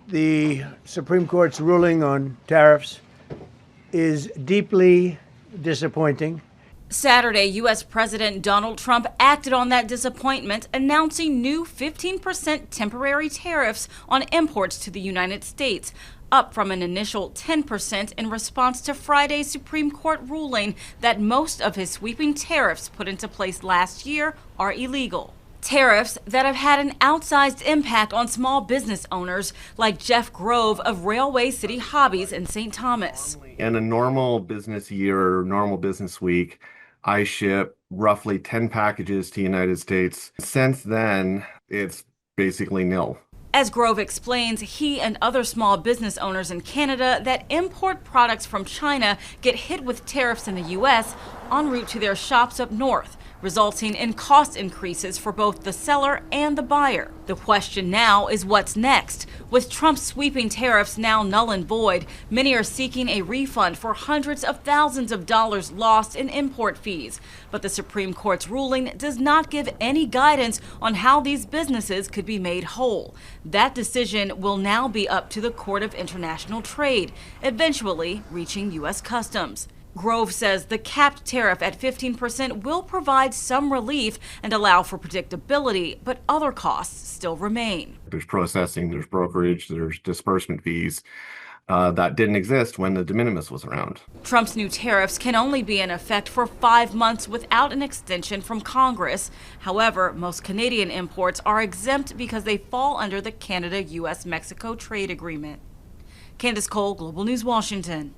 The Supreme Court's ruling on tariffs is deeply disappointing. Saturday, U.S. President Donald Trump acted on that disappointment, announcing new 15% temporary tariffs on imports to the United States, up from an initial 10% in response to Friday's Supreme Court ruling that most of his sweeping tariffs put into place last year are illegal. Tariffs that have had an outsized impact on small business owners like Jeff Grove of Railway City Hobbies in St. Thomas. In a normal business year, normal business week, I ship roughly 10 packages to the United States. Since then, it's basically nil. As Grove explains, he and other small business owners in Canada that import products from China get hit with tariffs in the U.S. en route to their shops up north, resulting in cost increases for both the seller and the buyer. The question now is what's next? With Trump's sweeping tariffs now null and void, many are seeking a refund for hundreds of thousands of dollars lost in import fees. But the Supreme Court's ruling does not give any guidance on how these businesses could be made whole. That decision will now be up to the Court of International Trade, eventually reaching U.S. Customs. Grove says the capped tariff at 15% will provide some relief and allow for predictability, but other costs still remain. There's processing, there's brokerage, there's disbursement fees that didn't exist when the de minimis was around. Trump's new tariffs can only be in effect for 5 months without an extension from Congress. However, most Canadian imports are exempt because they fall under the Canada-U.S.-Mexico trade agreement. Candace Cole, Global News, Washington.